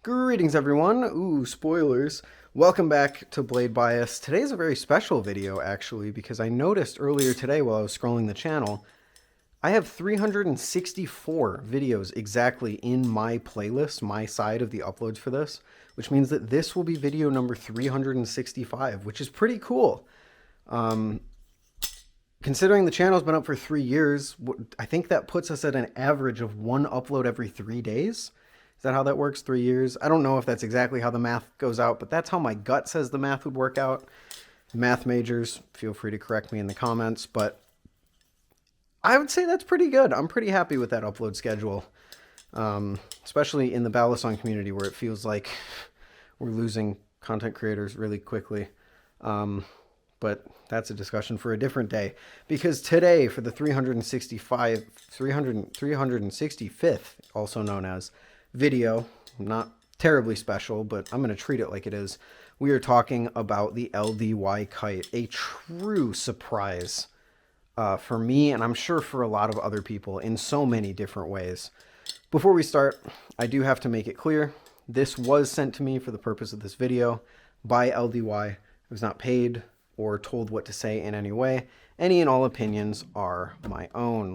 Greetings everyone. Ooh, spoilers. Welcome back to Blade Bias. Today's a very special video actually because I noticed earlier today while I was scrolling the channel, I have 364 videos exactly in my playlist, my side of the uploads for this, which means that this will be video number 365, which is pretty cool. Considering the channel's been up for 3 years, I think that puts us at an average of one upload every 3 days. Is that how that works? 3 years? I don't know if that's exactly how the math goes out, but that's how my gut says the math would work out. Math majors, feel free to correct me in the comments, but I would say that's pretty good. I'm pretty happy with that upload schedule, especially in the Balisong community where it feels like we're losing content creators really quickly. But that's a discussion for a different day. Because today, for the 365th, also known as video, not terribly special, but I'm going to treat it like it is, we are talking about the LDY Kite, a true surprise for me, and I'm sure for a lot of other people in so many different ways. Before we start, I do have to make it clear, this was sent to me for the purpose of this video by LDY. I was not paid or told what to say in any way. Any and all opinions are my own.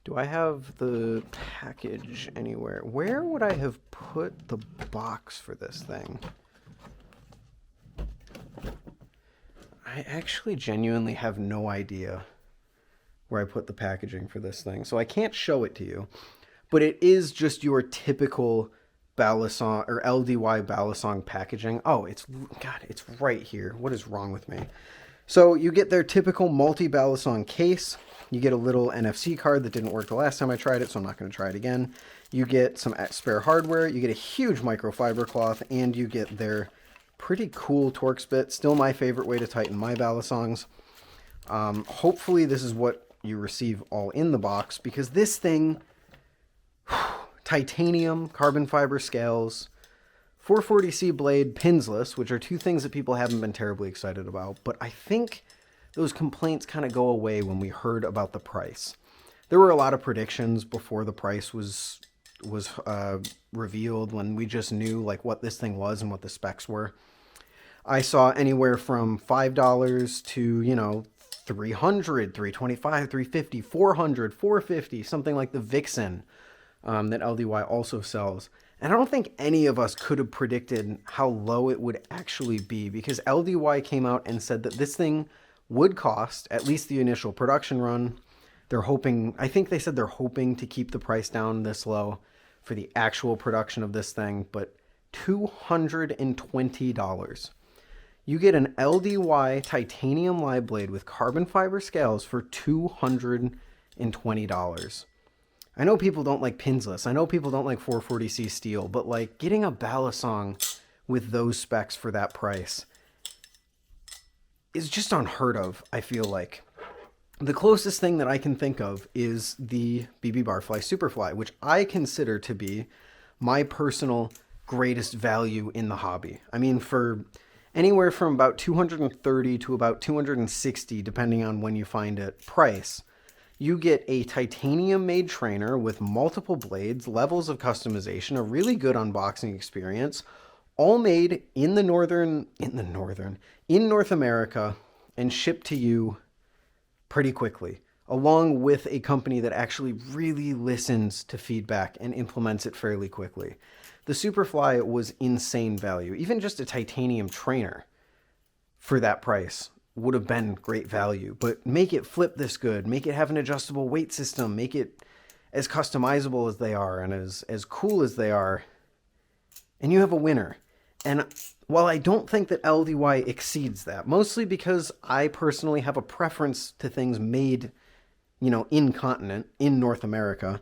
Do I have the package anywhere? Where would I have put the box for this thing? I actually genuinely have no idea where I put the packaging for this thing, so I can't show it to you. But it is just your typical Balisong or LDY Balisong packaging. Oh, it's right here. What is wrong with me? So you get their typical multi-Balisong case. You get a little NFC card that didn't work the last time I tried it, so I'm not going to try it again. You get some spare hardware. You get a huge microfiber cloth, and you get their pretty cool Torx bit. Still my favorite way to tighten my Balisongs. Hopefully this is what you receive all in the box, because this thing, titanium, carbon fiber scales, 440C blade, pinsless, which are two things that people haven't been terribly excited about, but I think those complaints kind of go away when we heard about the price. There were a lot of predictions before the price was revealed, when we just knew like what this thing was and what the specs were. I saw anywhere from $5 to, 300, 325, 350, 400, 450, something like the Vixen that LDY also sells. And I don't think any of us could have predicted how low it would actually be, because LDY came out and said that this thing would cost, at least the initial production run. I think they said they're hoping to keep the price down this low for the actual production of this thing, but $220. You get an LDY titanium live blade with carbon fiber scales for $220. I know people don't like pinsless. I know people don't like 440C steel, but like getting a Balisong with those specs for that price is just unheard of, I feel like. The closest thing that I can think of is the BB Barfly Superfly, which I consider to be my personal greatest value in the hobby. I mean, for anywhere from about $230 to about $260, depending on when you find it, price, you get a titanium made trainer with multiple blades, levels of customization, a really good unboxing experience, all made in North America and shipped to you pretty quickly, along with a company that actually really listens to feedback and implements it fairly quickly. The Superfly was insane value. Even just a titanium trainer for that price would have been great value, but make it flip this good, make it have an adjustable weight system, make it as customizable as they are and as cool as they are, and you have a winner. And while I don't think that LDY exceeds that, mostly because I personally have a preference to things made, in continent, in North America,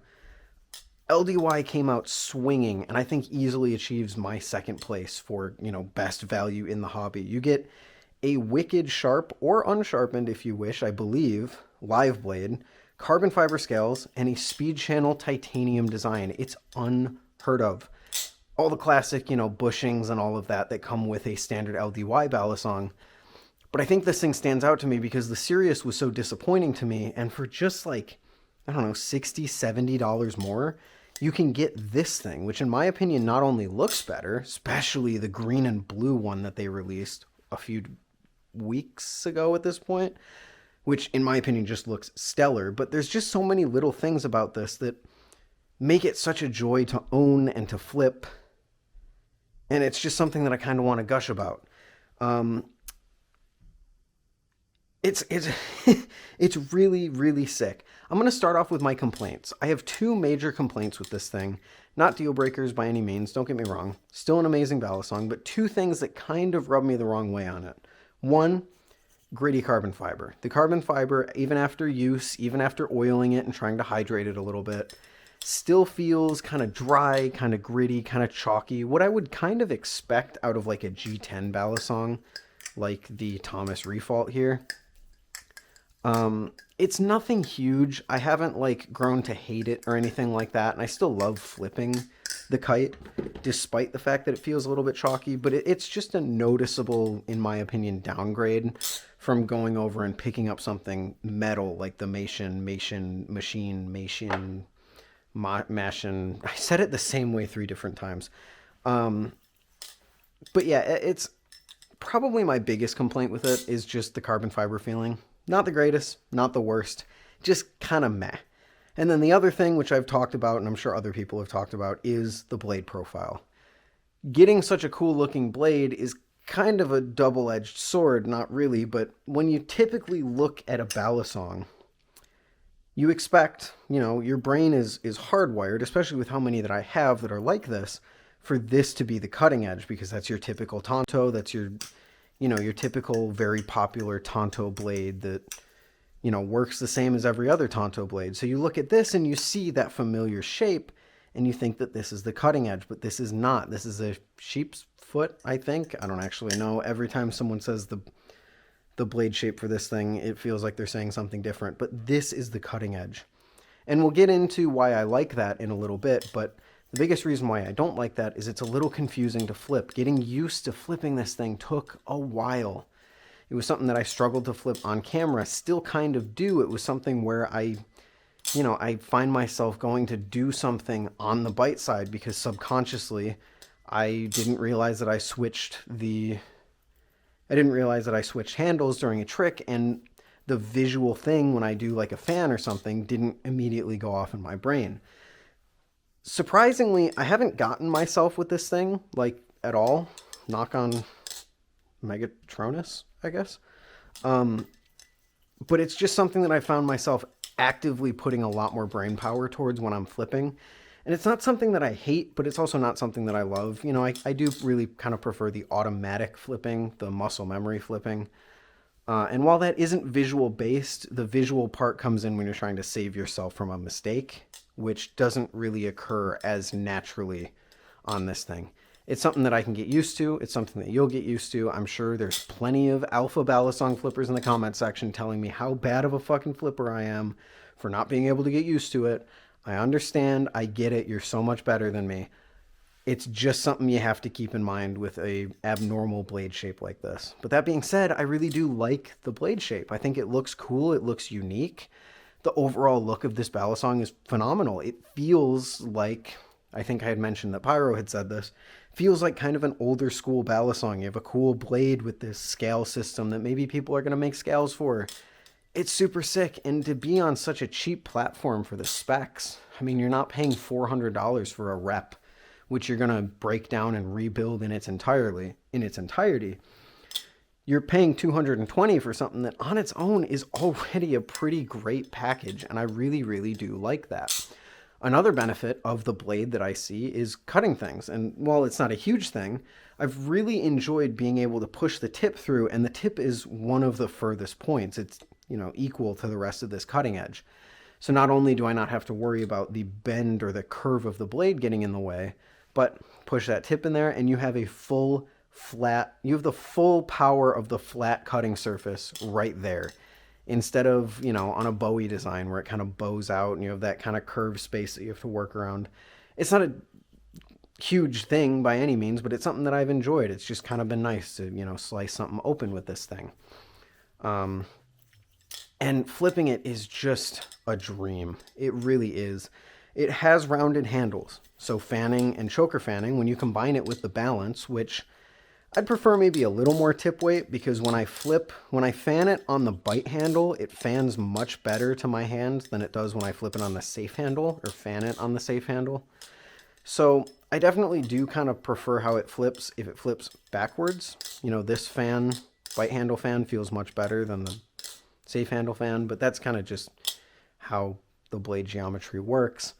LDY came out swinging, and I think easily achieves my second place for, best value in the hobby. You get a wicked sharp, or unsharpened if you wish, I believe, live blade, carbon fiber scales, and a speed channel titanium design. It's unheard of. All the classic, bushings and all of that come with a standard LDY Balisong. But I think this thing stands out to me because the Sirius was so disappointing to me, and for just like, I don't know, $60, $70 more, you can get this thing, which in my opinion not only looks better, especially the green and blue one that they released a few weeks ago at this point, which in my opinion just looks stellar, but there's just so many little things about this that make it such a joy to own and to flip. And it's just something that I kind of want to gush about. It's it's really, really sick. I'm going to start off with my complaints. I have two major complaints with this thing. Not deal breakers by any means, don't get me wrong. Still an amazing balisong, but two things that kind of rub me the wrong way on it. One, gritty carbon fiber. The carbon fiber, even after use, even after oiling it and trying to hydrate it a little bit, still feels kind of dry, kind of gritty, kind of chalky. What I would kind of expect out of like a G10 balisong, like the Thomas Refault here. It's nothing huge. I haven't like grown to hate it or anything like that, and I still love flipping the kite, despite the fact that it feels a little bit chalky, but it's just a noticeable, in my opinion, downgrade from going over and picking up something metal like the Machine. I said it the same way 3 different times. But yeah, it's probably my biggest complaint with it is just the carbon fiber feeling. Not the greatest, not the worst, just kind of meh. And then the other thing, which I've talked about, and I'm sure other people have talked about, is the blade profile. Getting such a cool looking blade is kind of a double-edged sword, not really, but when you typically look at a balisong, you expect, your brain is hardwired, especially with how many that I have that are like this, for this to be the cutting edge, because that's your typical Tonto, that's your typical very popular Tonto blade that, works the same as every other Tonto blade. So you look at this and you see that familiar shape and you think that this is the cutting edge, but this is not. This is a sheep's foot, I think. I don't actually know. Every time someone says the blade shape for this thing, it feels like they're saying something different, but this is the cutting edge. And we'll get into why I like that in a little bit, but the biggest reason why I don't like that is it's a little confusing to flip. Getting used to flipping this thing took a while. It was something that I struggled to flip on camera, still kind of do. It was something where I find myself going to do something on the bite side because subconsciously I didn't realize that I switched handles during a trick, and the visual thing when I do like a fan or something didn't immediately go off in my brain. Surprisingly, I haven't gotten myself with this thing, like, at all. Knock on Megatronus, I guess. But it's just something that I found myself actively putting a lot more brain power towards when I'm flipping. And it's not something that I hate, but it's also not something that I love. I do really kind of prefer the automatic flipping, the muscle memory flipping. And while that isn't visual based, the visual part comes in when you're trying to save yourself from a mistake, which doesn't really occur as naturally on this thing. It's something that I can get used to. It's something that you'll get used to. I'm sure there's plenty of alpha balisong flippers in the comment section telling me how bad of a fucking flipper I am for not being able to get used to it. I understand. I get it. You're so much better than me. It's just something you have to keep in mind with a abnormal blade shape like this. But that being said, I really do like the blade shape. I think it looks cool. It looks unique. The overall look of this balisong is phenomenal. It feels like, I think I had mentioned that Pyro had said this, feels like kind of an older school balisong. You have a cool blade with this scale system that maybe people are going to make scales for. It's super sick. And to be on such a cheap platform for the specs, I mean, you're not paying $400 for a rep, which you're going to break down and rebuild in its entirety. You're paying $220 for something that on its own is already a pretty great package, and I really, really do like that. Another benefit of the blade that I see is cutting things, and while it's not a huge thing, I've really enjoyed being able to push the tip through, and the tip is one of the furthest points. It's, equal to the rest of this cutting edge. So not only do I not have to worry about the bend or the curve of the blade getting in the way, but push that tip in there and you have the full power of the flat cutting surface right there. Instead of, on a Bowie design where it kind of bows out and you have that kind of curved space that you have to work around. It's not a huge thing by any means, but it's something that I've enjoyed. It's just kind of been nice to, slice something open with this thing. And flipping it is just a dream. It really is. It has rounded handles, so fanning and choker fanning, when you combine it with the balance, which I'd prefer maybe a little more tip weight, because when I fan it on the bite handle, it fans much better to my hand than it does when I flip it on the safe handle or fan it on the safe handle. So I definitely do kind of prefer how it flips if it flips backwards. You know, this fan, bite handle fan, feels much better than the safe handle fan, but that's kind of just how the blade geometry works.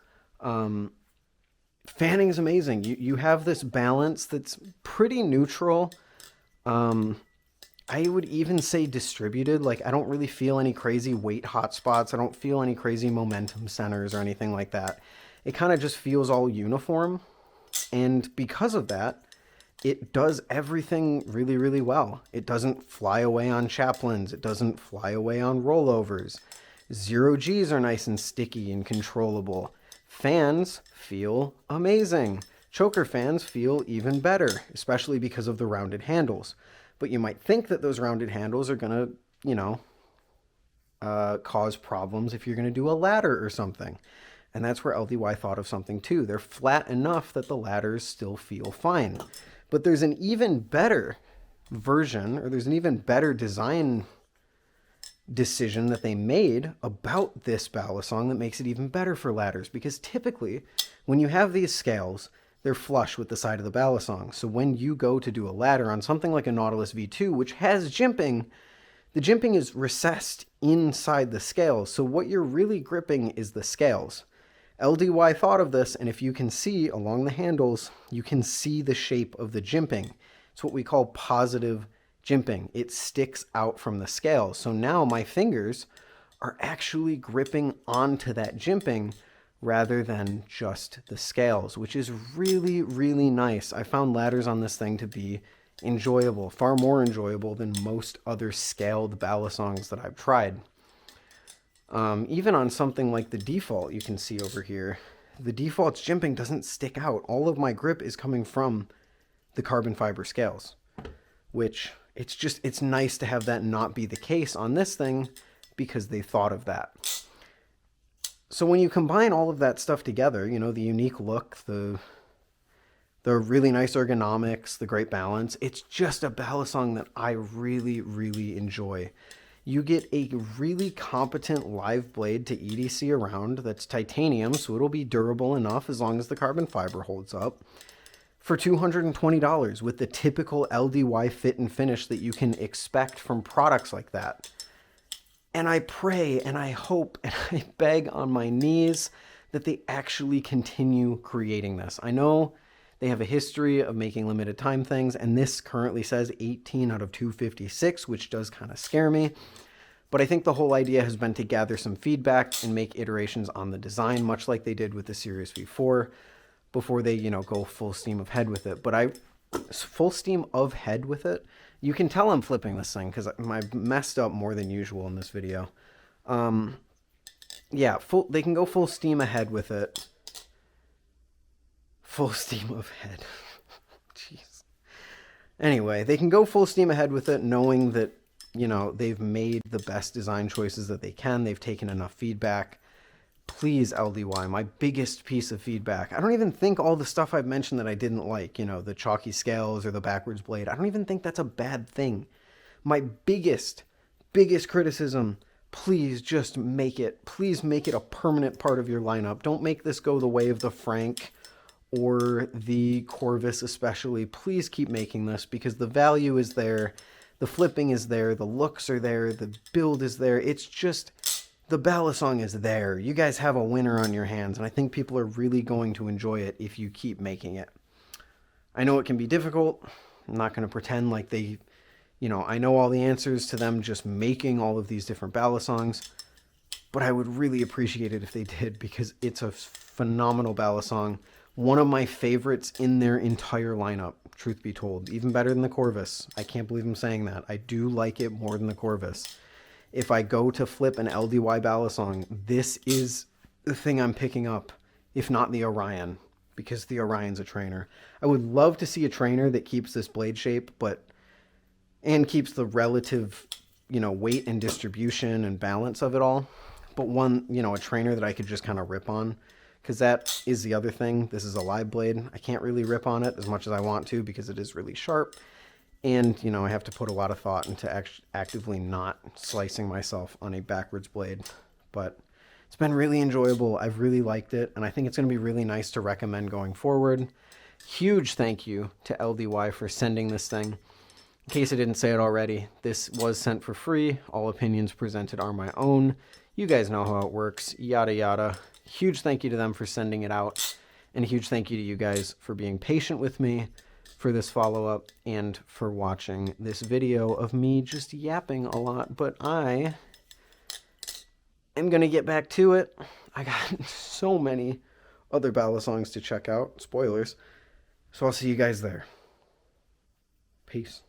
Fanning is amazing. You have this balance that's pretty neutral. I would even say distributed. Like, I don't really feel any crazy weight hotspots. I don't feel any crazy momentum centers or anything like that. It kind of just feels all uniform. And because of that, it does everything really, really well. It doesn't fly away on chaplains. It doesn't fly away on rollovers. Zero Gs are nice and sticky and controllable. Fans feel amazing. Choker fans feel even better, especially because of the rounded handles. But you might think that those rounded handles are going to, cause problems if you're going to do a ladder or something. And that's where LDY thought of something too. They're flat enough that the ladders still feel fine. But there's an even better version, or there's an even better design decision that they made about this balisong that makes it even better for ladders. Because typically, when you have these scales, they're flush with the side of the balisong. So when you go to do a ladder on something like a Nautilus V2, which has jimping, the jimping is recessed inside the scales. So what you're really gripping is the scales. LDY thought of this, and if you can see along the handles, you can see the shape of the jimping. It's what we call positive jimping. It sticks out from the scales. So now my fingers are actually gripping onto that jimping rather than just the scales, which is really, really nice. I found ladders on this thing to be enjoyable, far more enjoyable than most other scaled balisongs that I've tried. Even on something like the default, you can see over here, the default's jimping doesn't stick out. All of my grip is coming from the carbon fiber scales, which it's nice to have that not be the case on this thing because they thought of that. So when you combine all of that stuff together, the unique look, the really nice ergonomics, the great balance, it's just a balisong that I really, really enjoy. You get a really competent live blade to EDC around that's titanium, so it'll be durable enough as long as the carbon fiber holds up, for $220 with the typical LDY fit and finish that you can expect from products like that. And I pray and I hope and I beg on my knees that they actually continue creating this. I know they have a history of making limited time things, and this currently says 18 out of 256, which does kind of scare me. But I think the whole idea has been to gather some feedback and make iterations on the design, much like they did with the Sirius V4, before they, go full steam of head with it. But full steam of head with it, you can tell I'm flipping this thing because I messed up more than usual in this video. They can go full steam ahead with it. Full steam of head. Jeez. Anyway, they can go full steam ahead with it, knowing that, they've made the best design choices that they can. They've taken enough feedback. Please, LDY, my biggest piece of feedback. I don't even think all the stuff I've mentioned that I didn't like, the chalky scales or the backwards blade, I don't even think that's a bad thing. My biggest criticism, please just make it a permanent part of your lineup. Don't make this go the way of the Frank or the Corvus especially. Please keep making this because the value is there. The flipping is there. The looks are there. The build is there. It's just, the balisong is there. You guys have a winner on your hands, and I think people are really going to enjoy it if you keep making it. I know it can be difficult. I'm not going to pretend like I know all the answers to them just making all of these different balisongs, but I would really appreciate it if they did because it's a phenomenal balisong. One of my favorites in their entire lineup, truth be told. Even better than the Corvus. I can't believe I'm saying that. I do like it more than the Corvus. If I go to flip an LDY balisong, this is the thing I'm picking up, if not the Orion, because the Orion's a trainer. I would love to see a trainer that keeps this blade shape, and keeps the relative, weight and distribution and balance of it all. But one, a trainer that I could just kind of rip on. because that is the other thing. This is a live blade. I can't really rip on it as much as I want to because it is really sharp. And, you know, I have to put a lot of thought into actively not slicing myself on a backwards blade. But it's been really enjoyable. I've really liked it, and I think it's going to be really nice to recommend going forward. Huge thank you to LDY for sending this thing. In case I didn't say it already, this was sent for free. All opinions presented are my own. You guys know how it works, yada yada. Huge thank you to them for sending it out, and a huge thank you to you guys for being patient with me for this follow-up and for watching this video of me just yapping a lot. But I am going to get back to it. I got so many other Balisongs to check out. Spoilers. So I'll see you guys there. Peace.